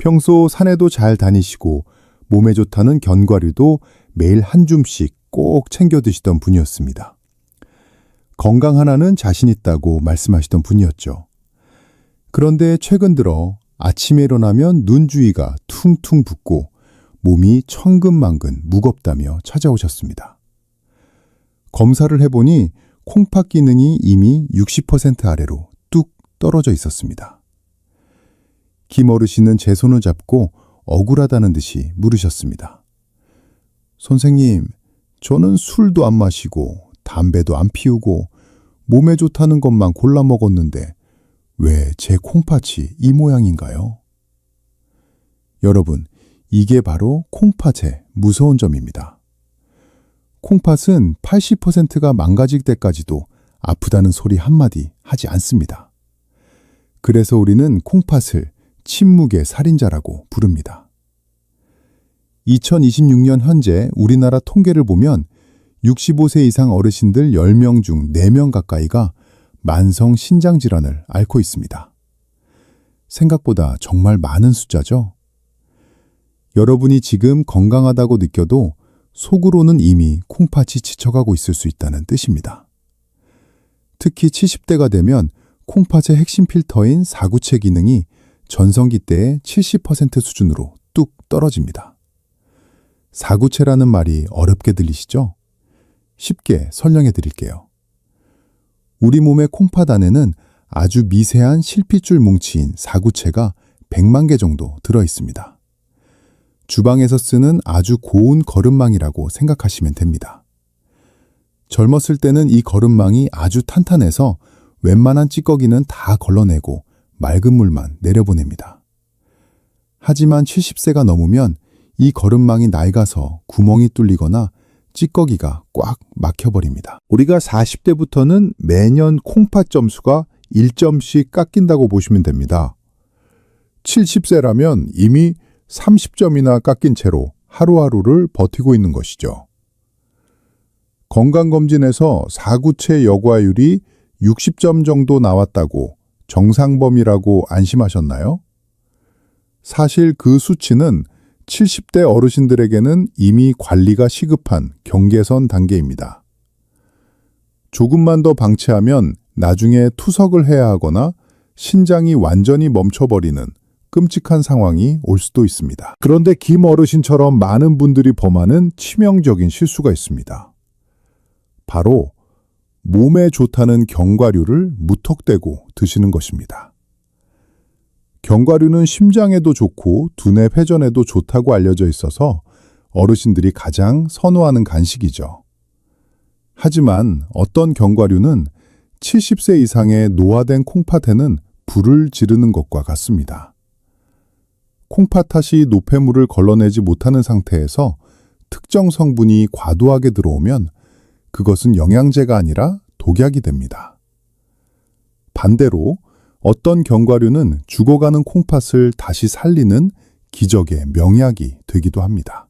평소 산에도 잘 다니시고 몸에 좋다는 견과류도 매일 한 줌씩 꼭 챙겨 드시던 분이었습니다. 건강 하나는 자신 있다고 말씀하시던 분이었죠. 그런데 최근 들어 아침에 일어나면 눈 주위가 퉁퉁 붓고 몸이 천근만근 무겁다며 찾아오셨습니다. 검사를 해보니 콩팥 기능이 이미 60% 아래로 뚝 떨어져 있었습니다. 김 어르신은 제 손을 잡고 억울하다는 듯이 물으셨습니다. 선생님, 저는 술도 안 마시고 담배도 안 피우고 몸에 좋다는 것만 골라 먹었는데 왜 제 콩팥이 이 모양인가요? 여러분, 이게 바로 콩팥의 무서운 점입니다. 콩팥은 80%가 망가질 때까지도 아프다는 소리 한마디 하지 않습니다. 그래서 우리는 콩팥을 침묵의 살인자라고 부릅니다. 2026년 현재 우리나라 통계를 보면 65세 이상 어르신들 10명 중 4명 가까이가 만성 신장질환을 앓고 있습니다. 생각보다 정말 많은 숫자죠? 여러분이 지금 건강하다고 느껴도 속으로는 이미 콩팥이 지쳐가고 있을 수 있다는 뜻입니다. 특히 70대가 되면 콩팥의 핵심 필터인 사구체 기능이 전성기 때의 70% 수준으로 뚝 떨어집니다. 사구체라는 말이 어렵게 들리시죠? 쉽게 설명해 드릴게요. 우리 몸의 콩팥 안에는 아주 미세한 실핏줄 뭉치인 사구체가 100만 개 정도 들어 있습니다. 주방에서 쓰는 아주 고운 거름망이라고 생각하시면 됩니다. 젊었을 때는 이 거름망이 아주 탄탄해서 웬만한 찌꺼기는 다 걸러내고 맑은 물만 내려보냅니다. 하지만 70세가 넘으면 이 거름망이 낡아서 구멍이 뚫리거나 찌꺼기가 꽉 막혀버립니다. 우리가 40대부터는 매년 콩팥 점수가 1점씩 깎인다고 보시면 됩니다. 70세라면 이미 30점이나 깎인 채로 하루하루를 버티고 있는 것이죠. 건강검진에서 사구체 여과율이 60점 정도 나왔다고 정상범위라고 안심하셨나요? 사실 그 수치는 70대 어르신들에게는 이미 관리가 시급한 경계선 단계입니다. 조금만 더 방치하면 나중에 투석을 해야 하거나 신장이 완전히 멈춰버리는 끔찍한 상황이 올 수도 있습니다. 그런데 김 어르신처럼 많은 분들이 범하는 치명적인 실수가 있습니다. 바로 몸에 좋다는 견과류를 무턱대고 드시는 것입니다. 견과류는 심장에도 좋고 두뇌 회전에도 좋다고 알려져 있어서 어르신들이 가장 선호하는 간식이죠. 하지만 어떤 견과류는 70세 이상의 노화된 콩팥에는 불을 지르는 것과 같습니다. 콩팥팥이 노폐물을 걸러내지 못하는 상태에서 특정 성분이 과도하게 들어오면 그것은 영양제가 아니라 독약이 됩니다. 반대로 어떤 견과류는 죽어가는 콩팥을 다시 살리는 기적의 명약이 되기도 합니다.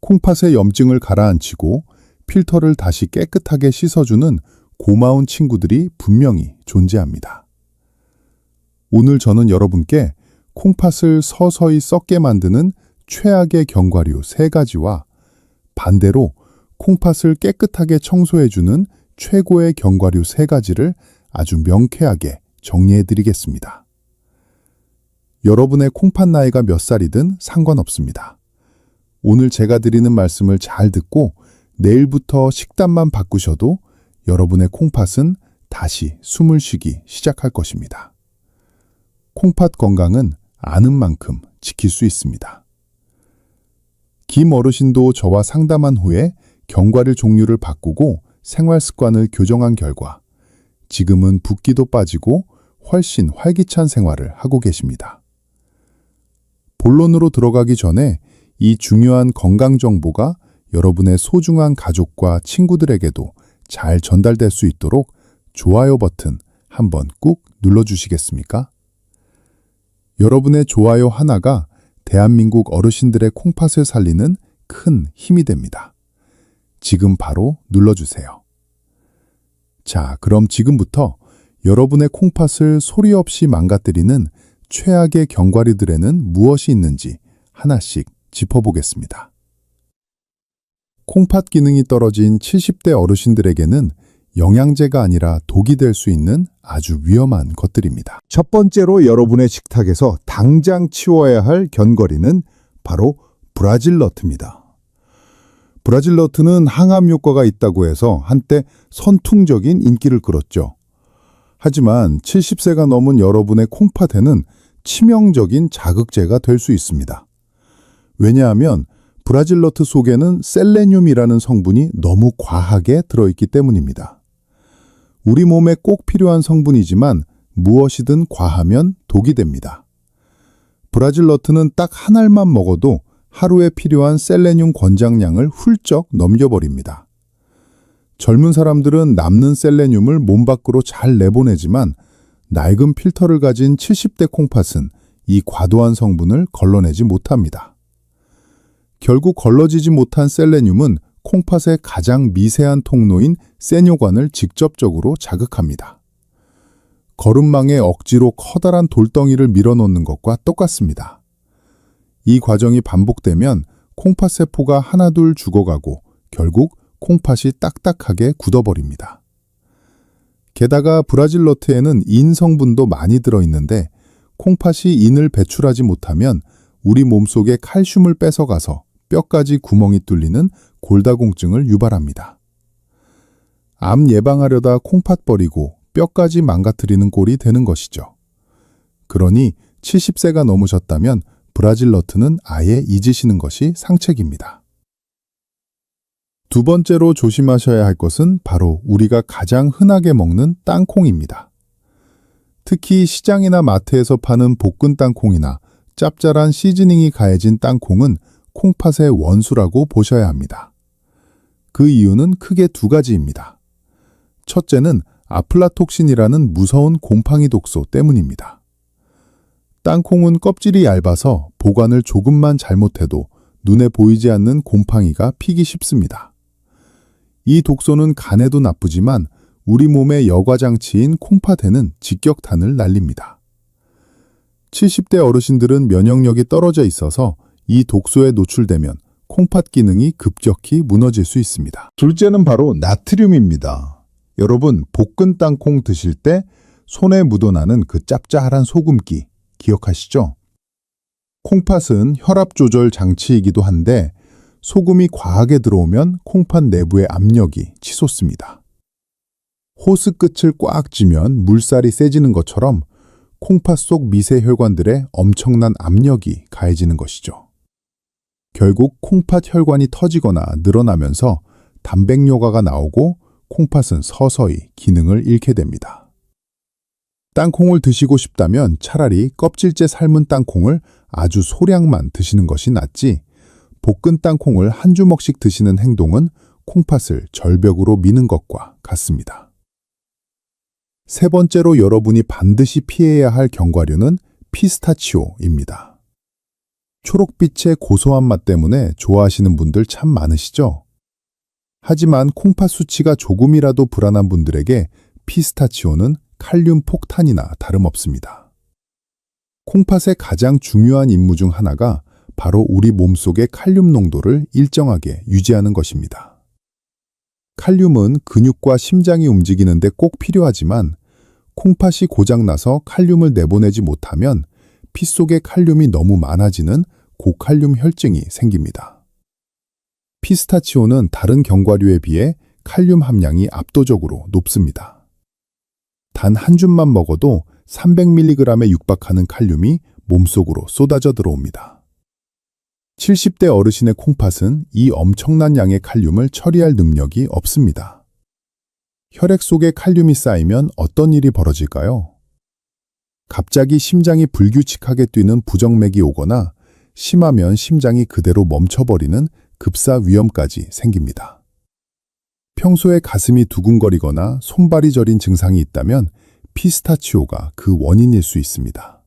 콩팥의 염증을 가라앉히고 필터를 다시 깨끗하게 씻어주는 고마운 친구들이 분명히 존재합니다. 오늘 저는 여러분께 콩팥을 서서히 썩게 만드는 최악의 견과류 3가지와 반대로 콩팥을 깨끗하게 청소해주는 최고의 견과류 3가지를 아주 명쾌하게 정리해드리겠습니다. 여러분의 콩팥 나이가 몇 살이든 상관없습니다. 오늘 제가 드리는 말씀을 잘 듣고 내일부터 식단만 바꾸셔도 여러분의 콩팥은 다시 숨을 쉬기 시작할 것입니다. 콩팥 건강은 아는 만큼 지킬 수 있습니다. 김 어르신도 저와 상담한 후에 견과류 종류를 바꾸고 생활 습관을 교정한 결과 지금은 붓기도 빠지고 훨씬 활기찬 생활을 하고 계십니다. 본론으로 들어가기 전에 이 중요한 건강 정보가 여러분의 소중한 가족과 친구들에게도 잘 전달될 수 있도록 좋아요 버튼 한번 꾹 눌러주시겠습니까? 여러분의 좋아요 하나가 대한민국 어르신들의 콩팥을 살리는 큰 힘이 됩니다. 지금 바로 눌러주세요. 자, 그럼 지금부터 여러분의 콩팥을 소리 없이 망가뜨리는 최악의 견과류들에는 무엇이 있는지 하나씩 짚어보겠습니다. 콩팥 기능이 떨어진 70대 어르신들에게는 영양제가 아니라 독이 될 수 있는 아주 위험한 것들입니다. 첫 번째로 여러분의 식탁에서 당장 치워야 할 견과류는 바로 브라질 너트입니다. 브라질 너트는 항암 효과가 있다고 해서 한때 선풍적인 인기를 끌었죠. 하지만 70세가 넘은 여러분의 콩팥에는 치명적인 자극제가 될 수 있습니다. 왜냐하면 브라질 너트 속에는 셀레늄이라는 성분이 너무 과하게 들어있기 때문입니다. 우리 몸에 꼭 필요한 성분이지만 무엇이든 과하면 독이 됩니다. 브라질 너트는 딱 한 알만 먹어도 하루에 필요한 셀레늄 권장량을 훌쩍 넘겨버립니다. 젊은 사람들은 남는 셀레늄을 몸 밖으로 잘 내보내지만 낡은 필터를 가진 70대 콩팥은 이 과도한 성분을 걸러내지 못합니다. 결국 걸러지지 못한 셀레늄은 콩팥의 가장 미세한 통로인 세뇨관을 직접적으로 자극합니다. 거름망에 억지로 커다란 돌덩이를 밀어넣는 것과 똑같습니다. 이 과정이 반복되면 콩팥 세포가 하나둘 죽어가고 결국 콩팥이 딱딱하게 굳어버립니다. 게다가 브라질 너트에는 인 성분도 많이 들어있는데 콩팥이 인을 배출하지 못하면 우리 몸속에 칼슘을 뺏어가서 뼈까지 구멍이 뚫리는 골다공증을 유발합니다. 암 예방하려다 콩팥 버리고 뼈까지 망가뜨리는 꼴이 되는 것이죠. 그러니 70세가 넘으셨다면 브라질 너트는 아예 잊으시는 것이 상책입니다. 두 번째로 조심하셔야 할 것은 바로 우리가 가장 흔하게 먹는 땅콩입니다. 특히 시장이나 마트에서 파는 볶은 땅콩이나 짭짤한 시즈닝이 가해진 땅콩은 콩팥의 원수라고 보셔야 합니다. 그 이유는 크게 두 가지입니다. 첫째는 아플라톡신이라는 무서운 곰팡이 독소 때문입니다. 땅콩은 껍질이 얇아서 보관을 조금만 잘못해도 눈에 보이지 않는 곰팡이가 피기 쉽습니다. 이 독소는 간에도 나쁘지만 우리 몸의 여과장치인 콩팥에는 직격탄을 날립니다. 70대 어르신들은 면역력이 떨어져 있어서 이 독소에 노출되면 콩팥 기능이 급격히 무너질 수 있습니다. 둘째는 바로 나트륨입니다. 여러분, 볶은 땅콩 드실 때 손에 묻어나는 그 짭짤한 소금기 기억하시죠? 콩팥은 혈압 조절 장치이기도 한데 소금이 과하게 들어오면 콩팥 내부의 압력이 치솟습니다. 호스 끝을 꽉 쥐면 물살이 세지는 것처럼 콩팥 속 미세 혈관들의 엄청난 압력이 가해지는 것이죠. 결국 콩팥 혈관이 터지거나 늘어나면서 단백뇨가가 나오고 콩팥은 서서히 기능을 잃게 됩니다. 땅콩을 드시고 싶다면 차라리 껍질째 삶은 땅콩을 아주 소량만 드시는 것이 낫지 볶은 땅콩을 한 주먹씩 드시는 행동은 콩팥을 절벽으로 미는 것과 같습니다. 세 번째로 여러분이 반드시 피해야 할 견과류는 피스타치오입니다. 초록빛의 고소한 맛 때문에 좋아하시는 분들 참 많으시죠? 하지만 콩팥 수치가 조금이라도 불안한 분들에게 피스타치오는 칼륨 폭탄이나 다름없습니다. 콩팥의 가장 중요한 임무 중 하나가 바로 우리 몸속의 칼륨 농도를 일정하게 유지하는 것입니다. 칼륨은 근육과 심장이 움직이는데 꼭 필요하지만 콩팥이 고장나서 칼륨을 내보내지 못하면 피 속에 칼륨이 너무 많아지는 고칼륨 혈증이 생깁니다. 피스타치오는 다른 견과류에 비해 칼륨 함량이 압도적으로 높습니다. 단 한 줌만 먹어도 300mg에 육박하는 칼륨이 몸속으로 쏟아져 들어옵니다. 70대 어르신의 콩팥은 이 엄청난 양의 칼륨을 처리할 능력이 없습니다. 혈액 속에 칼륨이 쌓이면 어떤 일이 벌어질까요? 갑자기 심장이 불규칙하게 뛰는 부정맥이 오거나 심하면 심장이 그대로 멈춰버리는 급사 위험까지 생깁니다. 평소에 가슴이 두근거리거나 손발이 저린 증상이 있다면 피스타치오가 그 원인일 수 있습니다.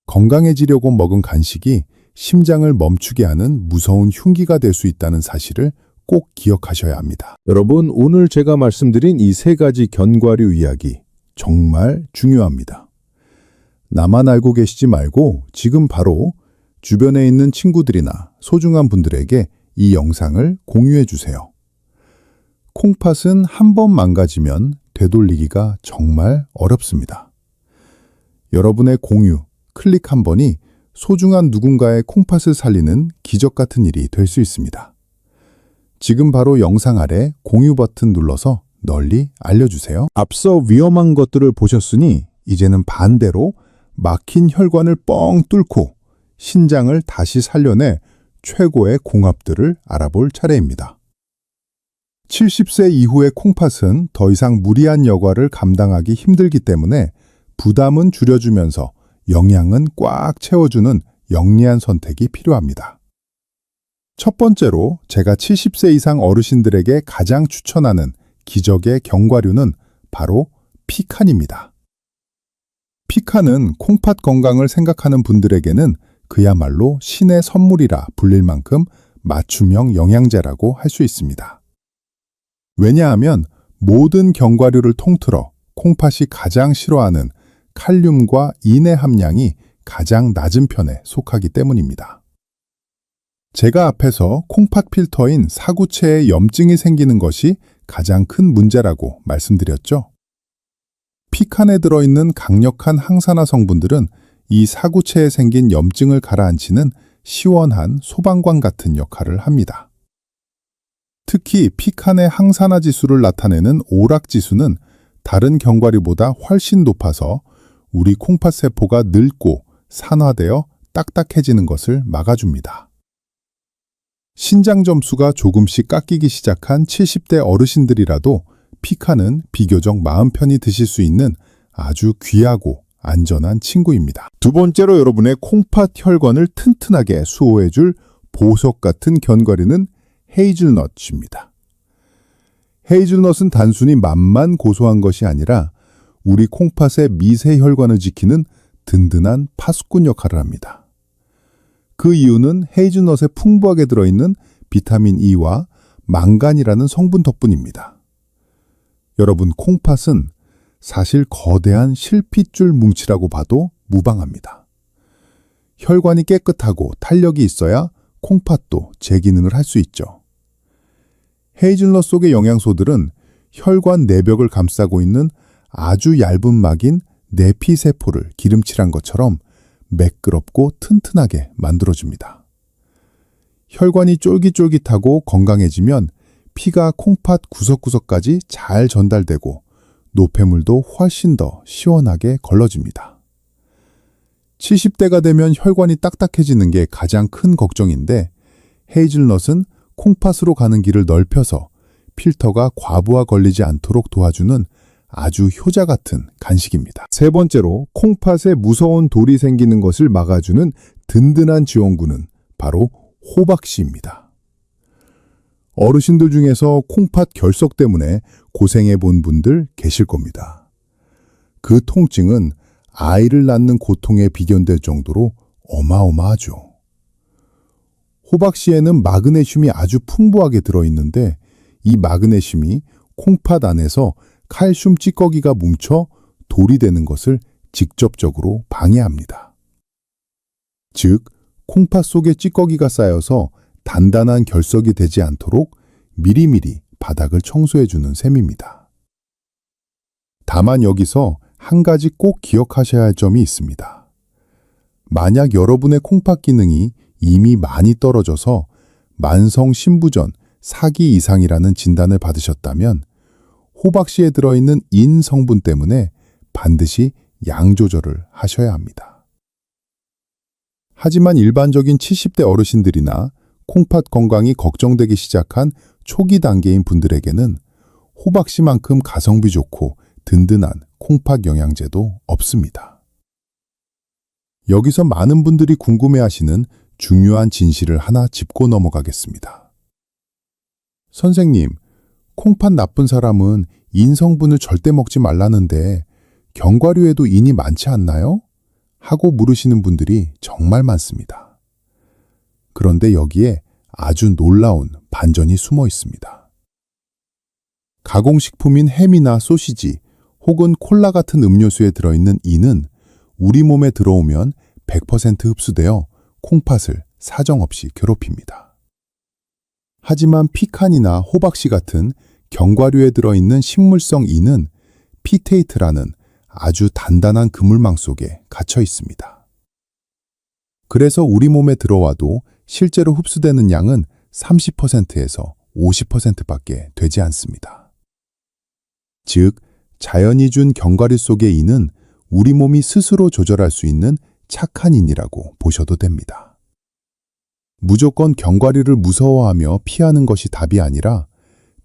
건강해지려고 먹은 간식이 심장을 멈추게 하는 무서운 흉기가 될 수 있다는 사실을 꼭 기억하셔야 합니다. 여러분, 오늘 제가 말씀드린 이 세 가지 견과류 이야기 정말 중요합니다. 나만 알고 계시지 말고 지금 바로 주변에 있는 친구들이나 소중한 분들에게 이 영상을 공유해 주세요. 콩팥은 한 번 망가지면 되돌리기가 정말 어렵습니다. 여러분의 공유, 클릭 한 번이 소중한 누군가의 콩팥을 살리는 기적 같은 일이 될 수 있습니다. 지금 바로 영상 아래 공유 버튼 눌러서 널리 알려주세요. 앞서 위험한 것들을 보셨으니 이제는 반대로 막힌 혈관을 뻥 뚫고 신장을 다시 살려내 최고의 공합들을 알아볼 차례입니다. 70세 이후의 콩팥은 더 이상 무리한 여과를 감당하기 힘들기 때문에 부담은 줄여주면서 영양은 꽉 채워주는 영리한 선택이 필요합니다. 첫 번째로 제가 70세 이상 어르신들에게 가장 추천하는 기적의 견과류는 바로 피칸입니다. 피칸은 콩팥 건강을 생각하는 분들에게는 그야말로 신의 선물이라 불릴 만큼 맞춤형 영양제라고 할 수 있습니다. 왜냐하면 모든 견과류를 통틀어 콩팥이 가장 싫어하는 칼륨과 인의 함량이 가장 낮은 편에 속하기 때문입니다. 제가 앞에서 콩팥 필터인 사구체에 염증이 생기는 것이 가장 큰 문제라고 말씀드렸죠. 피칸에 들어있는 강력한 항산화 성분들은 이 사구체에 생긴 염증을 가라앉히는 시원한 소방관 같은 역할을 합니다. 특히 피칸의 항산화 지수를 나타내는 오락 지수는 다른 견과류보다 훨씬 높아서 우리 콩팥 세포가 늙고 산화되어 딱딱해지는 것을 막아줍니다. 신장 점수가 조금씩 깎이기 시작한 70대 어르신들이라도 피칸은 비교적 마음 편히 드실 수 있는 아주 귀하고 안전한 친구입니다. 두 번째로 여러분의 콩팥 혈관을 튼튼하게 수호해줄 보석 같은 견과류는 헤이즐넛입니다. 헤이즐넛은 단순히 맛만 고소한 것이 아니라 우리 콩팥의 미세 혈관을 지키는 든든한 파수꾼 역할을 합니다. 그 이유는 헤이즐넛에 풍부하게 들어있는 비타민 E와 망간이라는 성분 덕분입니다. 여러분, 콩팥은 사실 거대한 실핏줄 뭉치라고 봐도 무방합니다. 혈관이 깨끗하고 탄력이 있어야 콩팥도 제 기능을 할 수 있죠. 헤이즐넛 속의 영양소들은 혈관 내벽을 감싸고 있는 아주 얇은 막인 내피세포를 기름칠한 것처럼 매끄럽고 튼튼하게 만들어줍니다. 혈관이 쫄깃쫄깃하고 건강해지면 피가 콩팥 구석구석까지 잘 전달되고 노폐물도 훨씬 더 시원하게 걸러집니다. 70대가 되면 혈관이 딱딱해지는 게 가장 큰 걱정인데 헤이즐넛은 콩팥으로 가는 길을 넓혀서 필터가 과부하 걸리지 않도록 도와주는 아주 효자 같은 간식입니다. 세 번째로 콩팥에 무서운 돌이 생기는 것을 막아주는 든든한 지원군은 바로 호박씨입니다. 어르신들 중에서 콩팥 결석 때문에 고생해 본 분들 계실 겁니다. 그 통증은 아이를 낳는 고통에 비견될 정도로 어마어마하죠. 호박씨에는 마그네슘이 아주 풍부하게 들어있는데 이 마그네슘이 콩팥 안에서 칼슘 찌꺼기가 뭉쳐 돌이 되는 것을 직접적으로 방해합니다. 즉, 콩팥 속에 찌꺼기가 쌓여서 단단한 결석이 되지 않도록 미리미리 바닥을 청소해주는 셈입니다. 다만 여기서 한 가지 꼭 기억하셔야 할 점이 있습니다. 만약 여러분의 콩팥 기능이 이미 많이 떨어져서 만성 신부전 4기 이상이라는 진단을 받으셨다면 호박씨에 들어있는 인 성분 때문에 반드시 양 조절을 하셔야 합니다. 하지만 일반적인 70대 어르신들이나 콩팥 건강이 걱정되기 시작한 초기 단계인 분들에게는 호박씨만큼 가성비 좋고 든든한 콩팥 영양제도 없습니다. 여기서 많은 분들이 궁금해하시는 중요한 진실을 하나 짚고 넘어가겠습니다. 선생님, 콩팥 나쁜 사람은 인 성분을 절대 먹지 말라는데 견과류에도 인이 많지 않나요? 하고 물으시는 분들이 정말 많습니다. 그런데 여기에 아주 놀라운 반전이 숨어 있습니다. 가공식품인 햄이나 소시지 혹은 콜라 같은 음료수에 들어있는 인은 우리 몸에 들어오면 100% 흡수되어 콩팥을 사정없이 괴롭힙니다. 하지만 피칸이나 호박씨 같은 견과류에 들어있는 식물성 인은 피테이트라는 아주 단단한 그물망 속에 갇혀 있습니다. 그래서 우리 몸에 들어와도 실제로 흡수되는 양은 30%에서 50%밖에 되지 않습니다. 즉, 자연이 준 견과류 속의 인은 우리 몸이 스스로 조절할 수 있는 착한 인이라고 보셔도 됩니다. 무조건 견과류를 무서워하며 피하는 것이 답이 아니라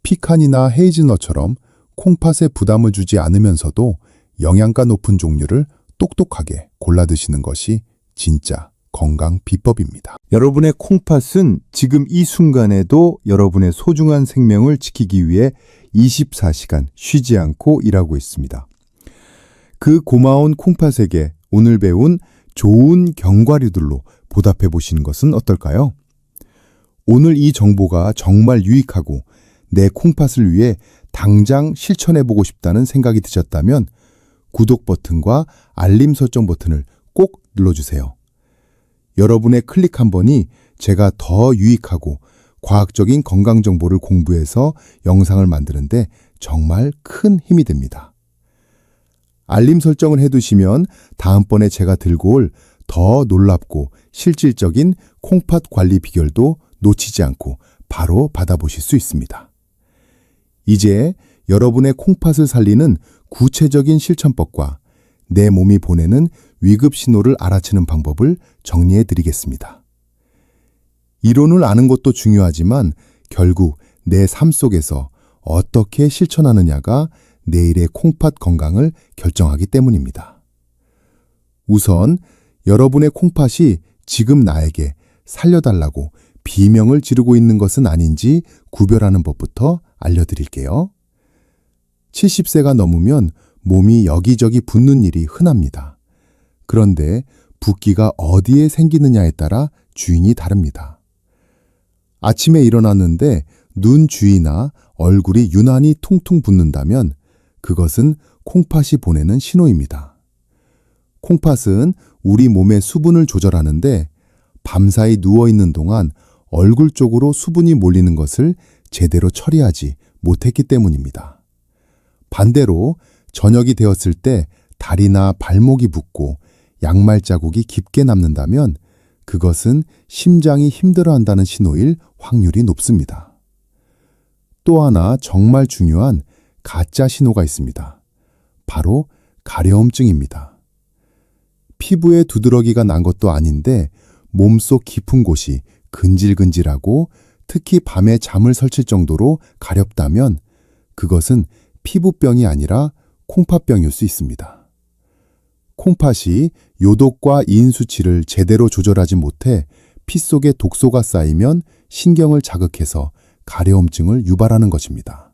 피칸이나 헤이즐넛처럼 콩팥에 부담을 주지 않으면서도 영양가 높은 종류를 똑똑하게 골라 드시는 것이 진짜 건강 비법입니다. 여러분의 콩팥은 지금 이 순간에도 여러분의 소중한 생명을 지키기 위해 24시간 쉬지 않고 일하고 있습니다. 그 고마운 콩팥에게 오늘 배운 좋은 견과류들로 보답해 보시는 것은 어떨까요? 오늘 이 정보가 정말 유익하고 내 콩팥을 위해 당장 실천해 보고 싶다는 생각이 드셨다면 구독 버튼과 알림 설정 버튼을 꼭 눌러주세요. 여러분의 클릭 한 번이 제가 더 유익하고 과학적인 건강 정보를 공부해서 영상을 만드는데 정말 큰 힘이 됩니다. 알림 설정을 해두시면 다음번에 제가 들고 올 더 놀랍고 실질적인 콩팥 관리 비결도 놓치지 않고 바로 받아보실 수 있습니다. 이제 여러분의 콩팥을 살리는 구체적인 실천법과 내 몸이 보내는 위급 신호를 알아채는 방법을 정리해 드리겠습니다. 이론을 아는 것도 중요하지만 결국 내 삶 속에서 어떻게 실천하느냐가 내일의 콩팥 건강을 결정하기 때문입니다. 우선 여러분의 콩팥이 지금 나에게 살려달라고 비명을 지르고 있는 것은 아닌지 구별하는 법부터 알려드릴게요. 70세가 넘으면 몸이 여기저기 붓는 일이 흔합니다. 그런데 붓기가 어디에 생기느냐에 따라 주인이 다릅니다. 아침에 일어났는데 눈 주위나 얼굴이 유난히 퉁퉁 붓는다면 그것은 콩팥이 보내는 신호입니다. 콩팥은 우리 몸의 수분을 조절하는데 밤사이 누워있는 동안 얼굴 쪽으로 수분이 몰리는 것을 제대로 처리하지 못했기 때문입니다. 반대로 저녁이 되었을 때 다리나 발목이 붓고 양말 자국이 깊게 남는다면 그것은 심장이 힘들어한다는 신호일 확률이 높습니다. 또 하나 정말 중요한 가짜 신호가 있습니다. 바로 가려움증입니다. 피부에 두드러기가 난 것도 아닌데 몸속 깊은 곳이 근질근질하고 특히 밤에 잠을 설칠 정도로 가렵다면 그것은 피부병이 아니라 콩팥병일 수 있습니다. 콩팥이 요독과 인 수치를 제대로 조절하지 못해 피 속에 독소가 쌓이면 신경을 자극해서 가려움증을 유발하는 것입니다.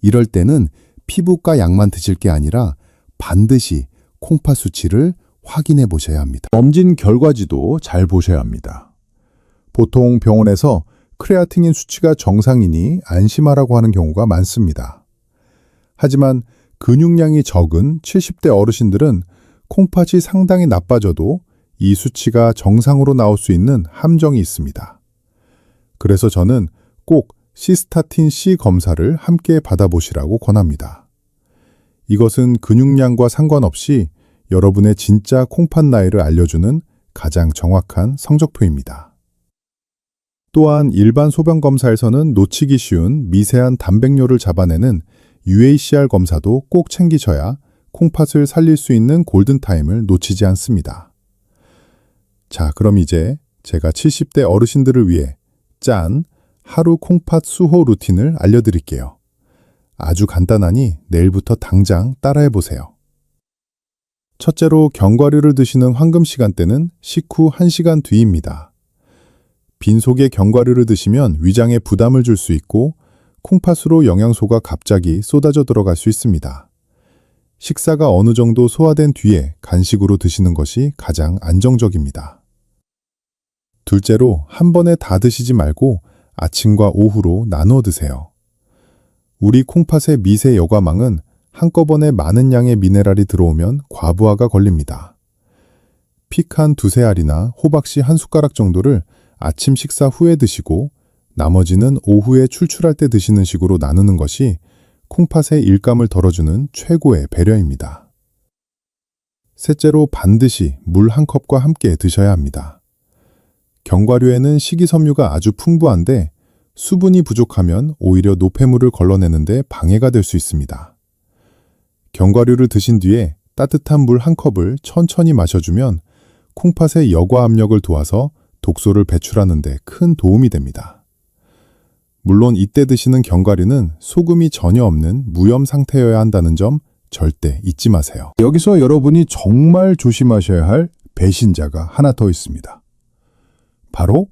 이럴 때는 피부과 약만 드실 게 아니라 반드시 콩팥 수치를 확인해 보셔야 합니다. 검진 결과지도 잘 보셔야 합니다. 보통 병원에서 크레아틴인 수치가 정상이니 안심하라고 하는 경우가 많습니다. 하지만 근육량이 적은 70대 어르신들은 콩팥이 상당히 나빠져도 이 수치가 정상으로 나올 수 있는 함정이 있습니다. 그래서 저는 꼭 시스타틴 C 검사를 함께 받아보시라고 권합니다. 이것은 근육량과 상관없이 여러분의 진짜 콩팥 나이를 알려주는 가장 정확한 성적표입니다. 또한 일반 소변 검사에서는 놓치기 쉬운 미세한 단백뇨를 잡아내는 UACR 검사도 꼭 챙기셔야 콩팥을 살릴 수 있는 골든타임을 놓치지 않습니다. 자, 그럼 이제 제가 70대 어르신들을 위해 짠 하루 콩팥 수호 루틴을 알려드릴게요. 아주 간단하니 내일부터 당장 따라해보세요. 첫째로 견과류를 드시는 황금 시간대는 식후 1시간 뒤입니다. 빈속에 견과류를 드시면 위장에 부담을 줄 수 있고 콩팥으로 영양소가 갑자기 쏟아져 들어갈 수 있습니다. 식사가 어느 정도 소화된 뒤에 간식으로 드시는 것이 가장 안정적입니다. 둘째로 한 번에 다 드시지 말고 아침과 오후로 나누어 드세요. 우리 콩팥의 미세 여과망은 한꺼번에 많은 양의 미네랄이 들어오면 과부하가 걸립니다. 피칸 두세 알이나 호박씨 한 숟가락 정도를 아침 식사 후에 드시고 나머지는 오후에 출출할 때 드시는 식으로 나누는 것이 콩팥의 일감을 덜어주는 최고의 배려입니다. 셋째로 반드시 물 한 컵과 함께 드셔야 합니다. 견과류에는 식이섬유가 아주 풍부한데 수분이 부족하면 오히려 노폐물을 걸러내는데 방해가 될 수 있습니다. 견과류를 드신 뒤에 따뜻한 물 한 컵을 천천히 마셔주면 콩팥의 여과 압력을 도와서 독소를 배출하는 데 큰 도움이 됩니다. 물론 이때 드시는 견과류는 소금이 전혀 없는 무염 상태여야 한다는 점 절대 잊지 마세요. 여기서 여러분이 정말 조심하셔야 할 배신자가 하나 더 있습니다. 바로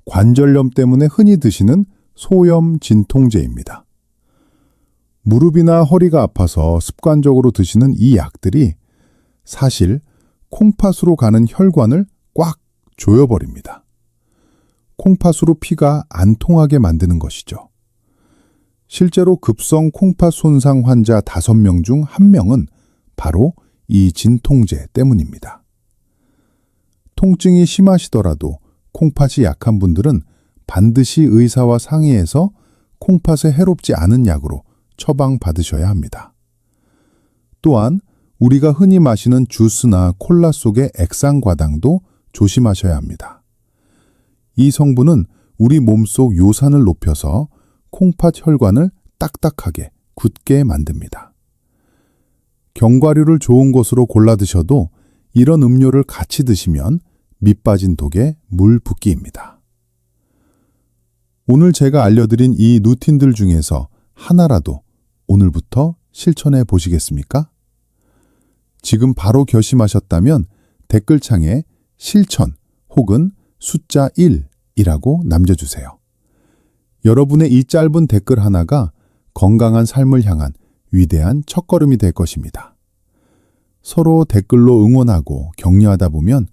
관절염 때문에 흔히 드시는 소염 진통제입니다. 무릎이나 허리가 아파서 습관적으로 드시는 이 약들이 사실 콩팥으로 가는 혈관을 꽉 조여버립니다. 콩팥으로 피가 안 통하게 만드는 것이죠. 실제로 급성 콩팥 손상 환자 5명 중 1명은 바로 이 진통제 때문입니다. 통증이 심하시더라도 콩팥이 약한 분들은 반드시 의사와 상의해서 콩팥에 해롭지 않은 약으로 처방받으셔야 합니다. 또한 우리가 흔히 마시는 주스나 콜라 속의 액상과당도 조심하셔야 합니다. 이 성분은 우리 몸속 요산을 높여서 콩팥 혈관을 딱딱하게 굳게 만듭니다. 견과류를 좋은 것으로 골라 드셔도 이런 음료를 같이 드시면 밑 빠진 독에 물 붓기입니다. 오늘 제가 알려드린 이 루틴들 중에서 하나라도 오늘부터 실천해 보시겠습니까? 지금 바로 결심하셨다면 댓글창에 실천 혹은 숫자 1이라고 남겨주세요. 여러분의 이 짧은 댓글 하나가 건강한 삶을 향한 위대한 첫걸음이 될 것입니다. 서로 댓글로 응원하고 격려하다 보면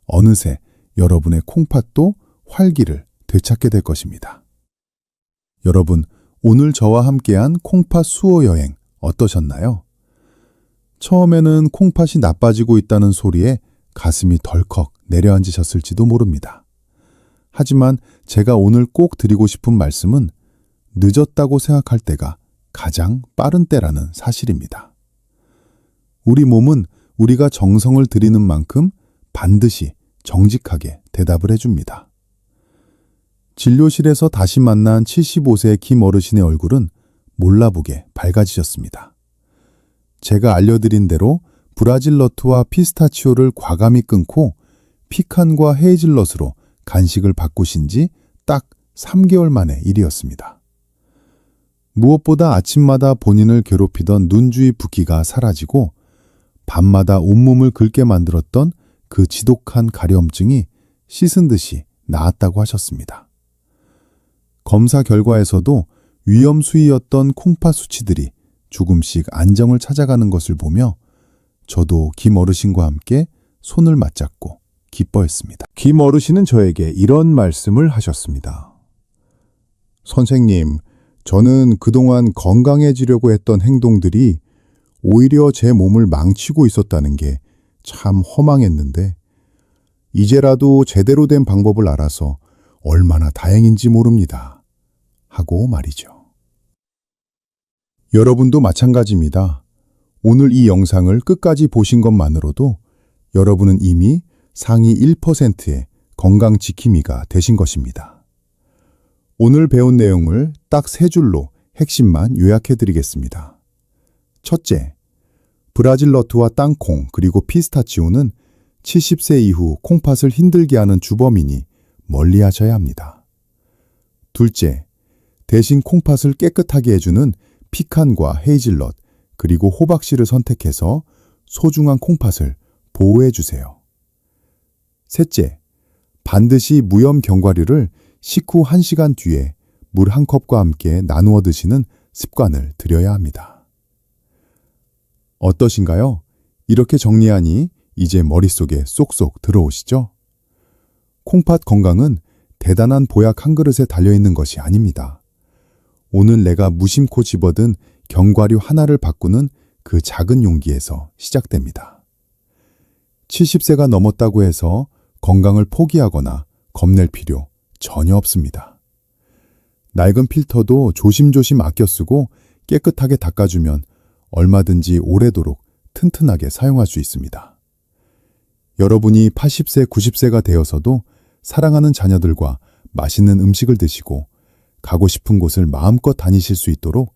어느새 여러분의 콩팥도 활기를 되찾게 될 것입니다. 여러분, 오늘 저와 함께한 콩팥 수호 여행 어떠셨나요? 처음에는 콩팥이 나빠지고 있다는 소리에 가슴이 덜컥 내려앉으셨을지도 모릅니다. 하지만 제가 오늘 꼭 드리고 싶은 말씀은 늦었다고 생각할 때가 가장 빠른 때라는 사실입니다. 우리 몸은 우리가 정성을 들이는 만큼 반드시 정직하게 대답을 해줍니다. 진료실에서 다시 만난 75세의 김 어르신의 얼굴은 몰라보게 밝아지셨습니다. 제가 알려드린 대로 브라질 너트와 피스타치오를 과감히 끊고 피칸과 헤이즐넛으로 간식을 바꾸신 지 딱 3개월 만의 일이었습니다. 무엇보다 아침마다 본인을 괴롭히던 눈주위 붓기가 사라지고 밤마다 온몸을 긁게 만들었던 그 지독한 가려움증이 씻은 듯이 나았다고 하셨습니다. 검사 결과에서도 위험 수위였던 콩팥 수치들이 조금씩 안정을 찾아가는 것을 보며 저도 김 어르신과 함께 손을 맞잡고 기뻐했습니다. 김 어르신은 저에게 이런 말씀을 하셨습니다. 선생님, 저는 그동안 건강해지려고 했던 행동들이 오히려 제 몸을 망치고 있었다는 게 참 허망했는데 이제라도 제대로 된 방법을 알아서 얼마나 다행인지 모릅니다. 하고 말이죠. 여러분도 마찬가지입니다. 오늘 이 영상을 끝까지 보신 것만으로도 여러분은 이미 상위 1%의 건강 지킴이가 되신 것입니다. 오늘 배운 내용을 딱 3줄로 핵심만 요약해 드리겠습니다. 첫째, 브라질 너트와 땅콩 그리고 피스타치오는 70세 이후 콩팥을 힘들게 하는 주범이니 멀리 하셔야 합니다. 둘째, 대신 콩팥을 깨끗하게 해주는 피칸과 헤이즐넛 그리고 호박씨를 선택해서 소중한 콩팥을 보호해 주세요. 셋째, 반드시 무염 견과류를 식후 1시간 뒤에 물 한 컵과 함께 나누어 드시는 습관을 들여야 합니다. 어떠신가요? 이렇게 정리하니 이제 머릿속에 쏙쏙 들어오시죠? 콩팥 건강은 대단한 보약 한 그릇에 달려있는 것이 아닙니다. 오늘 내가 무심코 집어든 견과류 하나를 바꾸는 그 작은 용기에서 시작됩니다. 70세가 넘었다고 해서 건강을 포기하거나 겁낼 필요 전혀 없습니다. 낡은 필터도 조심조심 아껴 쓰고 깨끗하게 닦아주면 얼마든지 오래도록 튼튼하게 사용할 수 있습니다. 여러분이 80세, 90세가 되어서도 사랑하는 자녀들과 맛있는 음식을 드시고 가고 싶은 곳을 마음껏 다니실 수 있도록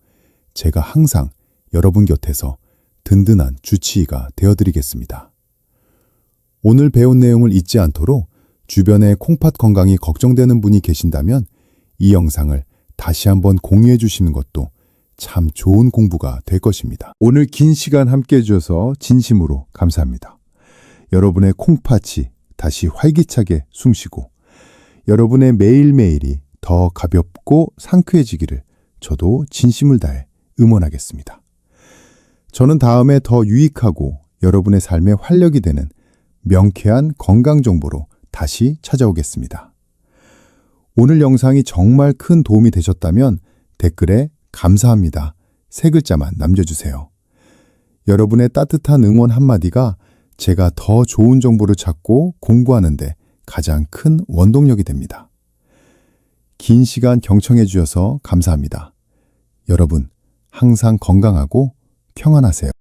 제가 항상 여러분 곁에서 든든한 주치의가 되어드리겠습니다. 오늘 배운 내용을 잊지 않도록 주변에 콩팥 건강이 걱정되는 분이 계신다면 이 영상을 다시 한번 공유해 주시는 것도 참 좋은 공부가 될 것입니다. 오늘 긴 시간 함께 해주셔서 진심으로 감사합니다. 여러분의 콩팥이 다시 활기차게 숨쉬고 여러분의 매일매일이 더 가볍고 상쾌해지기를 저도 진심을 다해 응원하겠습니다. 저는 다음에 더 유익하고 여러분의 삶에 활력이 되는 명쾌한 건강 정보로 다시 찾아오겠습니다. 오늘 영상이 정말 큰 도움이 되셨다면 댓글에 감사합니다. 3글자만 남겨주세요. 여러분의 따뜻한 응원 한마디가 제가 더 좋은 정보를 찾고 공부하는데 가장 큰 원동력이 됩니다. 긴 시간 경청해 주셔서 감사합니다. 여러분, 항상 건강하고 평안하세요.